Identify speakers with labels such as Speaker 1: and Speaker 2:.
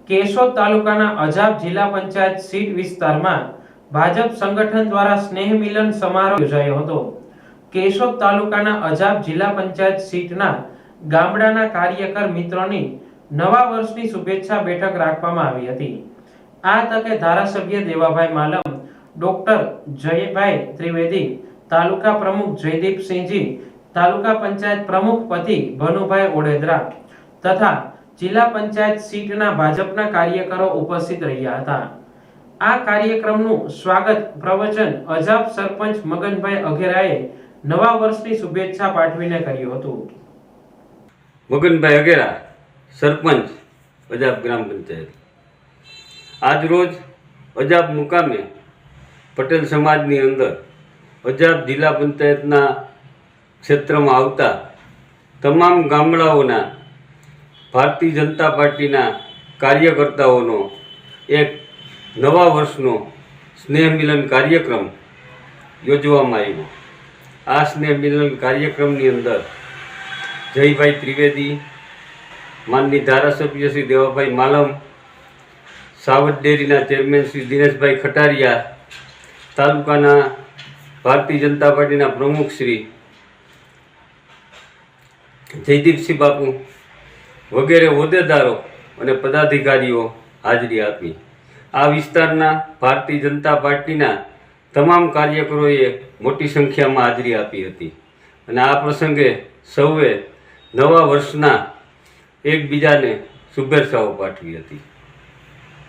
Speaker 1: કેશોદ તાલુકાના અજાબ જિલ્લા પંચાયત સીટ વિસ્તારમાં ભાજપ સંગઠન દ્વારા સ્નેહ મિલન સમારોહ યોજાયો હતો। કેશોદ તાલુકાના અજાબ જિલ્લા પંચાયત સીટના ગામડાના કાર્યકર મિત્રોની નવા વર્ષની શુભેચ્છા બેઠક રાખવામાં આવી હતી। આ તકે ધારાસભ્ય દેવાભાઈ માલમ, ડોક્ટર જયભાઈ ત્રિવેદી, તાલુકા પ્રમુખ જયદીપસિંહજી, તાલુકા પંચાયત પ્રમુખ પતિ ભનુભાઈ ઓડેદરા તથા જિલ્લા પંચાયત સીટના ભાજપના કાર્યકરો ઉપસ્થિત રહ્યા હતા। આ કાર્યક્રમનું સ્વાગત પ્રવચન અજાબ સરપંચ મગનભાઈ અઘેરાએ નવા વર્ષની શુભેચ્છા પાઠવીને કર્યું હતું।
Speaker 2: મગનભાઈ અઘેરા, સરપંચ અજાબ ગ્રામ પંચાયત। આજ રોજ અજાબ મુકામે પટેલ સમાજની અંદર અજાબ જિલ્લા પંચાયતના ક્ષેત્રમાં આવતા તમામ ગામડાઓના ભારતીય જનતા પાર્ટીના કાર્યકર્તાઓનો એક નવા વર્ષનો સ્નેહ મિલન કાર્યક્રમ યોજવામાં આવ્યો। આ સ્નેહ મિલન કાર્યક્રમની અંદર જયભાઈ ત્રિવેદી, માનની ધારાસભ્ય શ્રી દેવાભાઈ માલમ, સાવજ ડેરીના ચેરમેન શ્રી દિનેશભાઈ ખટારિયા, તાલુકાના ભારતીય જનતા પાર્ટીના પ્રમુખ શ્રી જયદીપસિંહ બાપુ વગેરે હોદ્દેદારો અને પદાધિકારીઓ હાજરી આપી। આ વિસ્તારના ભારતીય જનતા પાર્ટીના તમામ કાર્યકરોએ મોટી સંખ્યામાં હાજરી આપી હતી અને આ પ્રસંગે સૌએ નવા વર્ષના એકબીજાને શુભેચ્છાઓ પાઠવી હતી।